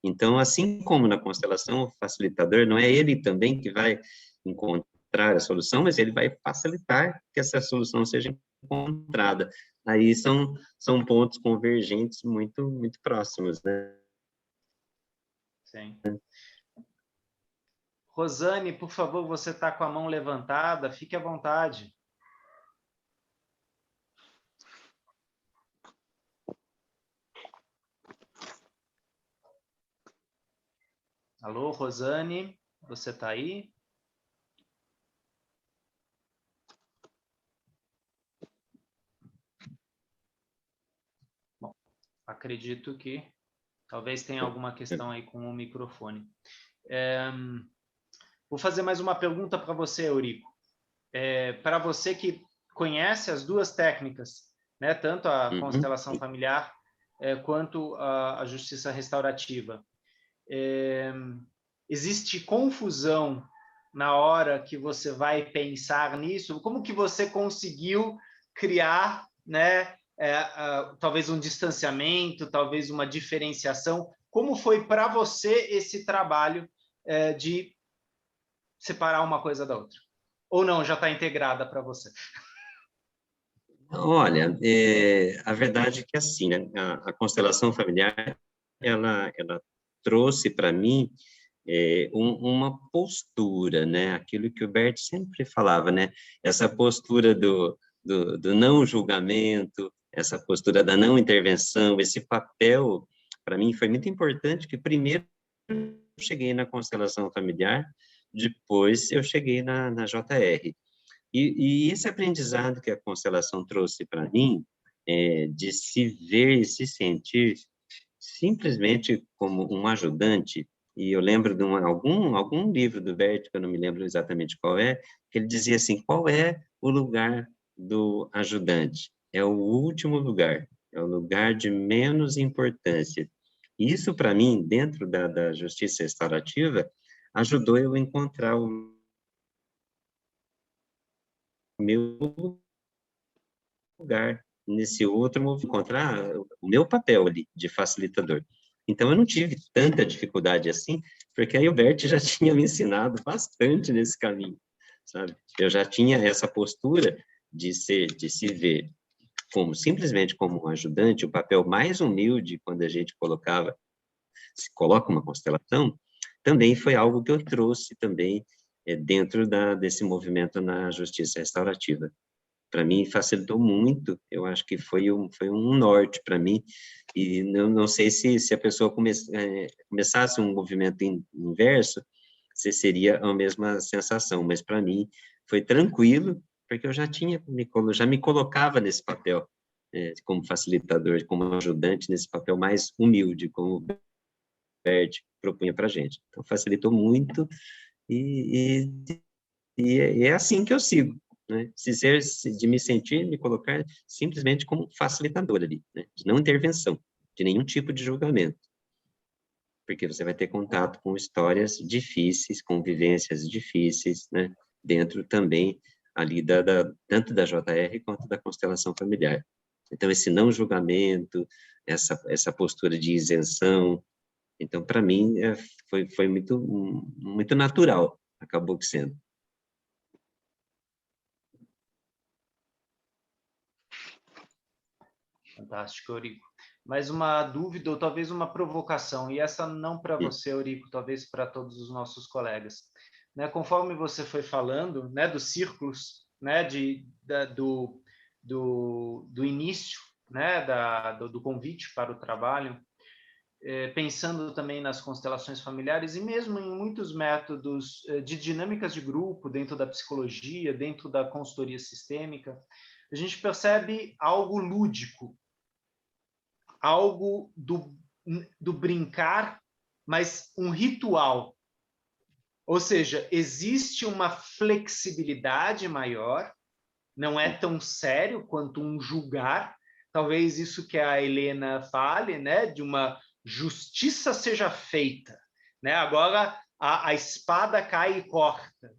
Então, assim como na constelação, o facilitador não é ele também que vai encontrar a solução, mas ele vai facilitar que essa solução seja encontrada. Aí são pontos convergentes muito, muito próximos, né? Sim. Rosane, por favor, você está com a mão levantada, fique à vontade. Alô, Rosane, você está aí? Bom, acredito que talvez tenha alguma questão aí com o microfone. Vou fazer mais uma pergunta para você, Eurico. Para você que conhece as duas técnicas, né, tanto a constelação familiar quanto a justiça restaurativa, existe confusão na hora que você vai pensar nisso? Como que você conseguiu criar, né, talvez um distanciamento, talvez uma diferenciação? Como foi para você esse trabalho de separar uma coisa da outra? Ou não, já está integrada para você? Olha, a verdade é que assim, né, a constelação familiar, ela trouxe para mim uma postura, né, aquilo que o Bert sempre falava, né, essa postura do não julgamento, essa postura da não intervenção, esse papel, para mim, foi muito importante, que primeiro eu cheguei na constelação familiar, depois eu cheguei na JR. E esse aprendizado que a constelação trouxe para mim, de se ver e se sentir simplesmente como um ajudante, e eu lembro de algum livro do Bert, que eu não me lembro exatamente qual é, que ele dizia assim, qual é o lugar do ajudante? É o último lugar, é o lugar de menos importância. E isso, para mim, dentro da justiça restaurativa, ajudou eu a encontrar o meu lugar nesse outro movimento, encontrar o meu papel ali de facilitador. Então, eu não tive tanta dificuldade assim, porque aí o Bert já tinha me ensinado bastante nesse caminho, sabe? Eu já tinha essa postura de se ver como simplesmente como um ajudante, o papel mais humilde quando a gente se coloca uma constelação, também foi algo que eu trouxe também dentro desse movimento na justiça restaurativa. Para mim, facilitou muito, eu acho que foi um norte para mim, e não sei se a pessoa começasse um movimento inverso, se seria a mesma sensação, mas para mim foi tranquilo, porque eu já me colocava nesse papel, como facilitador, como ajudante, nesse papel mais humilde, como o Bert propunha para a gente. Então, facilitou muito, e, e é assim que eu sigo, né? De me sentir, me colocar simplesmente como facilitador ali, né? De não intervenção, de nenhum tipo de julgamento. Porque você vai ter contato com histórias difíceis, com vivências difíceis, né? Dentro também ali tanto da JR quanto da constelação familiar. Então, esse não julgamento, essa postura de isenção, então, para mim, foi muito natural, acabou que sendo. Fantástico, Eurico. Mais uma dúvida ou talvez uma provocação, e essa não para você, Eurico, talvez para todos os nossos colegas. Né, conforme você foi falando, né, dos círculos, né, do início, né, do convite para o trabalho, pensando também nas constelações familiares e mesmo em muitos métodos de dinâmicas de grupo dentro da psicologia, dentro da consultoria sistêmica, a gente percebe algo lúdico, algo do brincar, mas um ritual. Ou seja, existe uma flexibilidade maior, não é tão sério quanto um julgar. Talvez isso que a Helena fale, né, de uma justiça seja feita, né? Agora a espada cai e corta,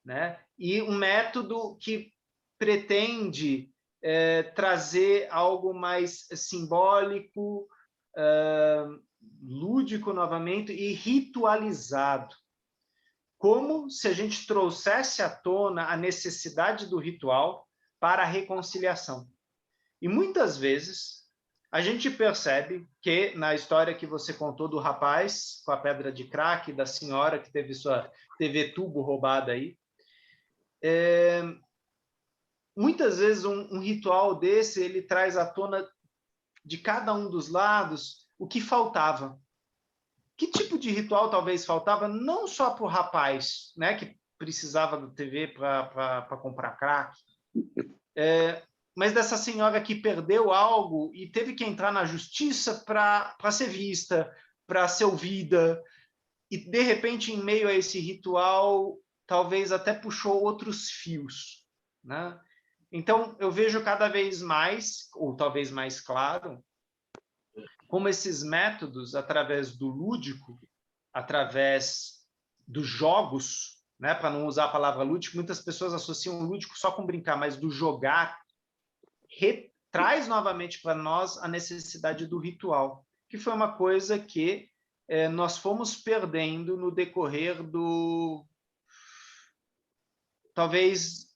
né? E um método que pretende trazer algo mais simbólico, lúdico novamente e ritualizado. Como se a gente trouxesse à tona a necessidade do ritual para a reconciliação. E muitas vezes a gente percebe que, na história que você contou do rapaz com a pedra de crack, da senhora que teve sua TV tubo roubada aí, muitas vezes um ritual desse, ele traz à tona de cada um dos lados o que faltava. Que tipo de ritual talvez faltava, não só para o rapaz, né, que precisava da TV para comprar crack, mas dessa senhora que perdeu algo e teve que entrar na justiça para ser vista, para ser ouvida, e de repente, em meio a esse ritual, talvez até puxou outros fios, né? Então, eu vejo cada vez mais, ou talvez mais claro, como esses métodos, através do lúdico, através dos jogos, né, para não usar a palavra lúdico, muitas pessoas associam o lúdico só com brincar, mas do jogar, traz novamente para nós a necessidade do ritual, que foi uma coisa que nós fomos perdendo no decorrer talvez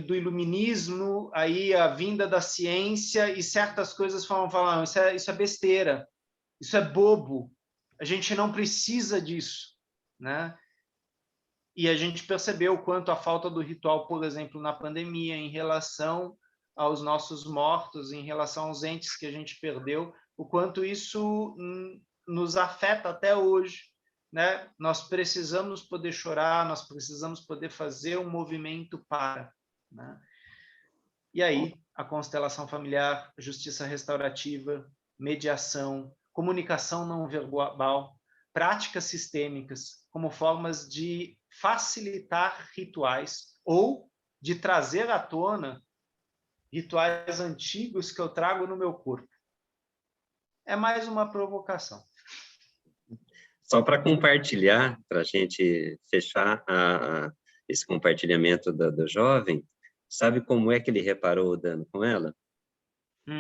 do iluminismo, aí a vinda da ciência, e certas coisas falam isso é besteira, isso é bobo, a gente não precisa disso, né? E a gente percebeu o quanto a falta do ritual, por exemplo, na pandemia, em relação aos nossos mortos, em relação aos entes que a gente perdeu, o quanto isso nos afeta até hoje, né? Nós precisamos poder chorar, nós precisamos poder fazer um movimento para, né? E aí, a constelação familiar, justiça restaurativa, mediação, comunicação não verbal, práticas sistêmicas, como formas de facilitar rituais ou de trazer à tona rituais antigos que eu trago no meu corpo. É mais uma provocação. Só para compartilhar, para a gente fechar esse compartilhamento do jovem, sabe como é que ele reparou o dano com ela?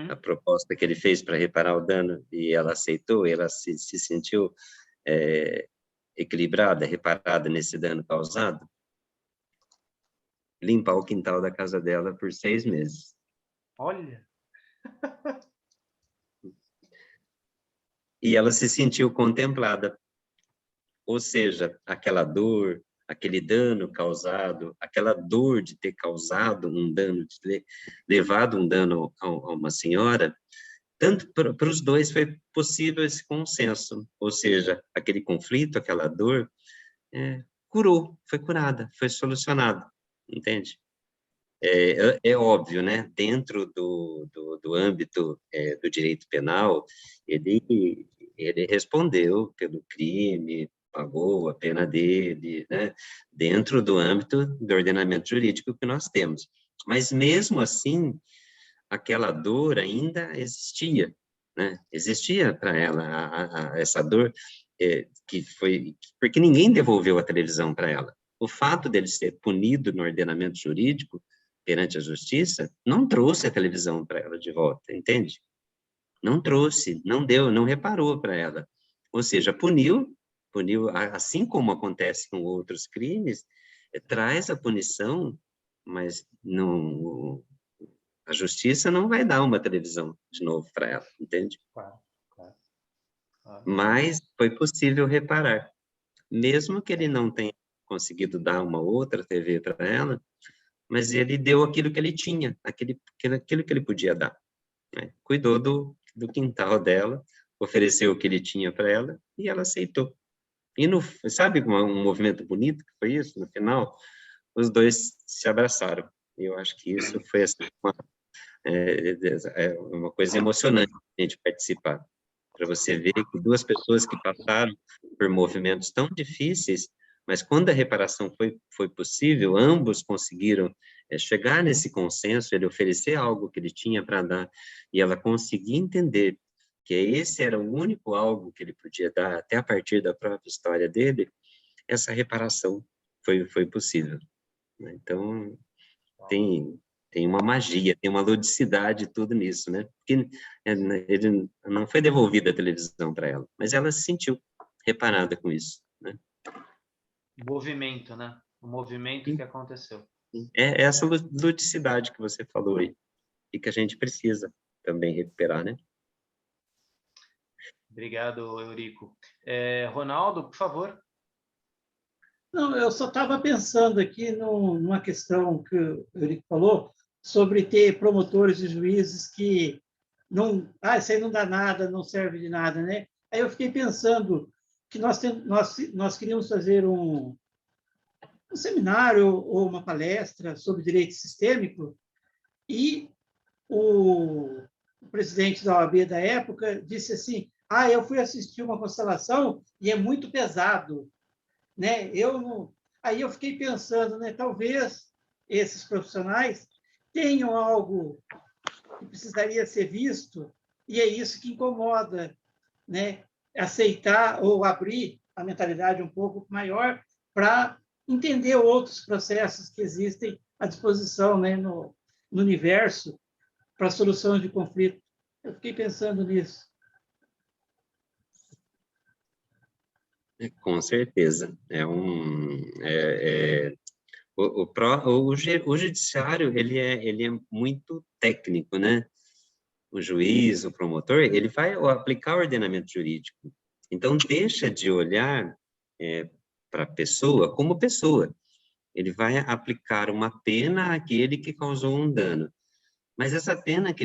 A proposta que ele fez para reparar o dano e ela aceitou, ela se sentiu equilibrada, reparada nesse dano causado? Limpar o quintal da casa dela por 6 meses. Olha! E ela se sentiu contemplada. Ou seja, aquela dor, aquele dano causado, aquela dor de ter causado um dano, de ter levado um dano a uma senhora, tanto para os dois foi possível esse consenso. Ou seja, aquele conflito, aquela dor, curou, foi curada, foi solucionada, entende? É óbvio, né? Dentro do âmbito do direito penal, ele respondeu pelo crime, pagou a pena dele, né? Dentro do âmbito do ordenamento jurídico que nós temos. Mas, mesmo assim, aquela dor ainda existia, né? Existia para ela essa dor, que foi... Porque ninguém devolveu a televisão para ela. O fato dele ser punido no ordenamento jurídico, perante a justiça, não trouxe a televisão para ela de volta, entende? Não trouxe, não deu, não reparou para ela. Ou seja, puniu, assim como acontece com outros crimes, traz a punição, mas não, a justiça não vai dar uma televisão de novo para ela, entende? Claro. Mas foi possível reparar. Mesmo que ele não tenha conseguido dar uma outra TV para ela, mas ele deu aquilo que ele tinha, aquilo que ele podia dar, né? Cuidou do quintal dela, ofereceu o que ele tinha para ela, e ela aceitou. E, sabe um movimento bonito que foi isso? No final, os dois se abraçaram. E eu acho que isso foi assim, uma coisa emocionante a gente participar, para você ver que duas pessoas que passaram por movimentos tão difíceis, mas quando a reparação foi possível, ambos conseguiram chegar nesse consenso, ele oferecer algo que ele tinha para dar, e ela conseguir entender que esse era o único algo que ele podia dar, até a partir da própria história dele, essa reparação foi possível. Então, tem uma magia, tem uma ludicidade tudo nisso, né? Porque ele não foi devolvida a televisão para ela, mas ela se sentiu reparada com isso, né? Movimento, né? O movimento que aconteceu. É essa ludicidade que você falou aí, e que a gente precisa também recuperar, né? Obrigado, Eurico. Ronaldo, por favor. Não, eu só estava pensando aqui numa questão que o Eurico falou, sobre ter promotores e juízes que não... isso aí não dá nada, não serve de nada, né? Aí eu fiquei pensando que nós queríamos fazer um seminário ou uma palestra sobre direito sistêmico, e o presidente da OAB da época disse assim: eu fui assistir uma constelação e é muito pesado, né? Aí eu fiquei pensando, né? Talvez esses profissionais tenham algo que precisaria ser visto, e é isso que incomoda, né? Aceitar ou abrir a mentalidade um pouco maior para entender outros processos que existem à disposição, né, no universo para solução de conflito. Eu fiquei pensando nisso. Com certeza. O judiciário, ele é muito técnico, né? O juiz, o promotor, ele vai aplicar o ordenamento jurídico. Então, deixa de olhar para a pessoa como pessoa. Ele vai aplicar uma pena àquele que causou um dano. Mas essa pena que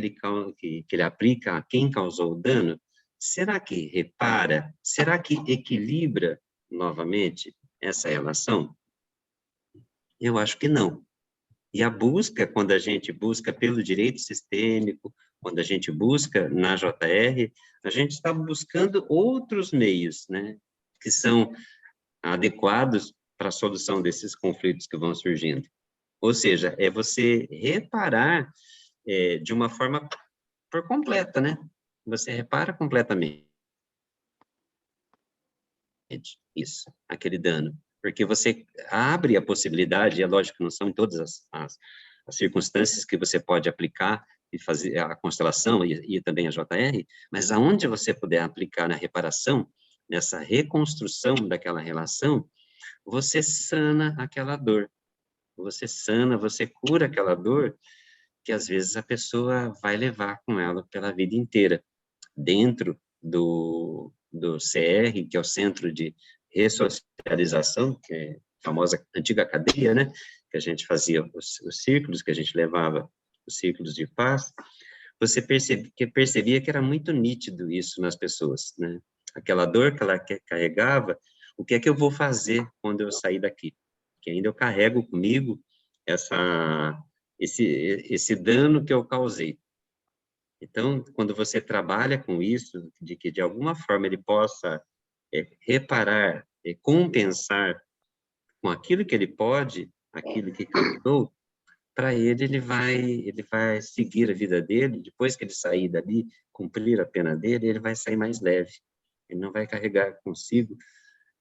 ele aplica a quem causou o dano, será que repara? Será que equilibra novamente essa relação? Eu acho que não. E a busca, quando a gente busca pelo direito sistêmico, quando a gente busca na JR, a gente está buscando outros meios, né, que são adequados para a solução desses conflitos que vão surgindo. Ou seja, é você reparar de uma forma por completa, né? Você repara completamente isso, aquele dano. Porque você abre a possibilidade, é lógico que não são em todas as circunstâncias que você pode aplicar e fazer a constelação e também a JR, mas aonde você puder aplicar na reparação, nessa reconstrução daquela relação, você sana aquela dor. Você sana, você cura aquela dor que às vezes a pessoa vai levar com ela pela vida inteira. Dentro do CR, que é o Centro de Ressocialização, que é a famosa antiga cadeia, né, que a gente fazia os círculos, que a gente levava os círculos de paz, você percebia que era muito nítido isso nas pessoas, né? Aquela dor que ela carregava, o que é que eu vou fazer quando eu sair daqui? Que ainda eu carrego comigo esse dano que eu causei. Então, quando você trabalha com isso, de que de alguma forma ele possa reparar, compensar com aquilo que ele pode, aquilo que causou, para ele vai seguir a vida dele, depois que ele sair dali, cumprir a pena dele, ele vai sair mais leve. Ele não vai carregar consigo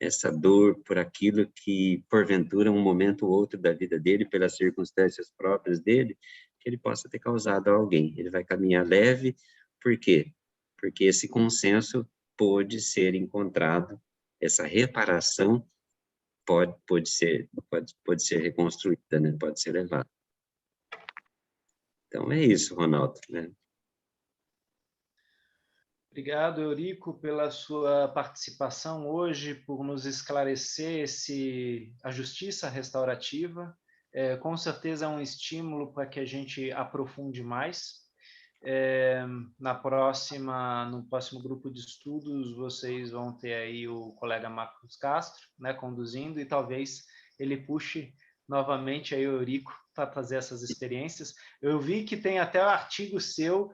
essa dor por aquilo que, porventura, um momento ou outro da vida dele, pelas circunstâncias próprias dele, que ele possa ter causado a alguém. Ele vai caminhar leve, por quê? Porque esse consenso pode ser encontrado, essa reparação pode ser reconstruída, né? Pode ser levada. Então, é isso, Ronaldo, né? Obrigado, Eurico, pela sua participação hoje, por nos esclarecer a justiça restaurativa. Com certeza é um estímulo para que a gente aprofunde mais. No próximo grupo de estudos, vocês vão ter aí o colega Marcos Castro, né, conduzindo, e talvez ele puxe novamente aí o Eurico para fazer essas experiências. Eu vi que tem até um artigo seu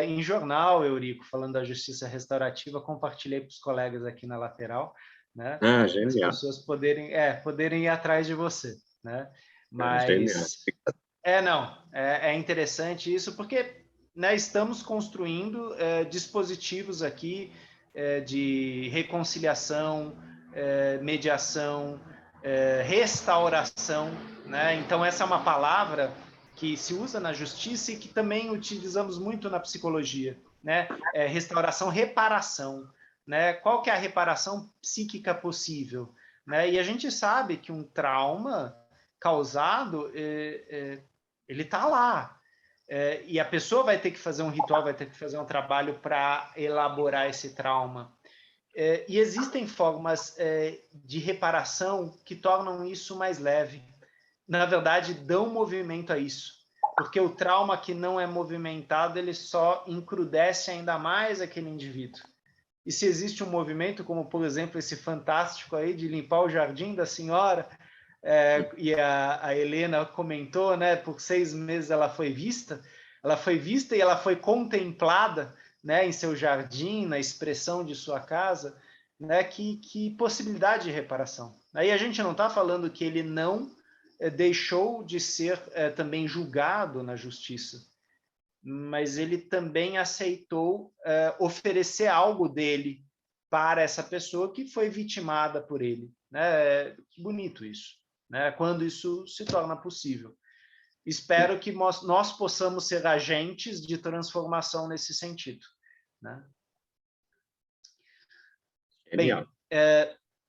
em jornal, Eurico, falando da justiça restaurativa, compartilhei para os colegas aqui na lateral, né, para as Genial. pessoas poderem ir atrás de você, né? Genial. Mas é interessante isso, porque, né, estamos construindo dispositivos aqui de reconciliação, mediação, restauração, né? Então essa é uma palavra que se usa na justiça e que também utilizamos muito na psicologia, né? Restauração, reparação, né? Qual que é a reparação psíquica possível, né? E a gente sabe que um trauma causado, ele está lá. E a pessoa vai ter que fazer um ritual, vai ter que fazer um trabalho para elaborar esse trauma. E existem formas de reparação que tornam isso mais leve. Na verdade, dão movimento a isso. Porque o trauma que não é movimentado, ele só encrudece ainda mais aquele indivíduo. E se existe um movimento, como, por exemplo, esse fantástico aí de limpar o jardim da senhora, e a Helena comentou, né, por 6 meses ela foi vista e ela foi contemplada, né, em seu jardim, na expressão de sua casa, né, que possibilidade de reparação. Aí a gente não está falando que ele não deixou de ser também julgado na justiça, mas ele também aceitou oferecer algo dele para essa pessoa que foi vitimada por ele. Né? Que bonito isso, né? Quando isso se torna possível. Espero que nós possamos ser agentes de transformação nesse sentido. Né? Bem,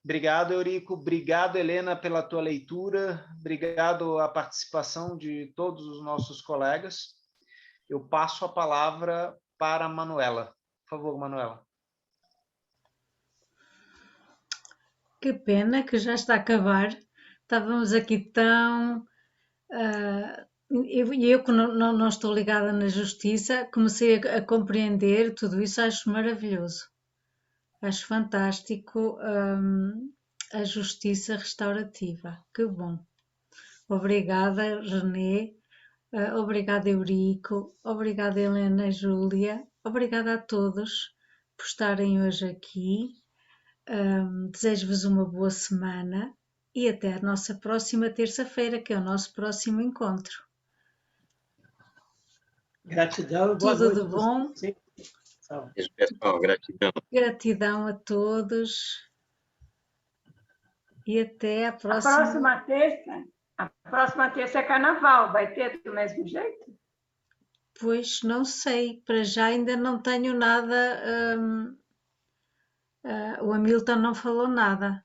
obrigado, Eurico. Obrigado, Helena, pela tua leitura. Obrigado à participação de todos os nossos colegas. Eu passo a palavra para a Manuela. Por favor, Manuela. Que pena que já está a acabar. Estávamos aqui tão eu que não estou ligada na justiça, comecei a compreender tudo isso, acho maravilhoso. Acho fantástico, a justiça restaurativa. Que bom. Obrigada, René. Obrigada, Eurico. Obrigada, Helena e Júlia. Obrigada a todos por estarem hoje aqui. Desejo-vos uma boa semana e até a nossa próxima terça-feira, que é o nosso próximo encontro. Gratidão e boa Tudo noite. de bom. Beijo, pessoal. Gratidão. Gratidão a todos e até a A próxima. próxima terça é carnaval, vai ter do mesmo jeito? Pois não sei, para já ainda não tenho nada. O Hamilton não falou nada.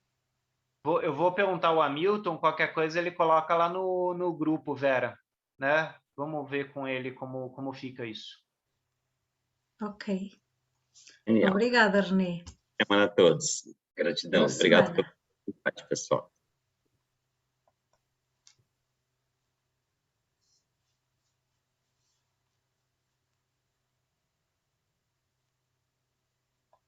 Eu vou perguntar ao Hamilton, qualquer coisa ele coloca lá no grupo, Vera, né? Vamos ver com ele como fica isso. Ok. Genial. Obrigada, René. Semana a todos. Gratidão. Boa Obrigado semana. pelo convite, pessoal.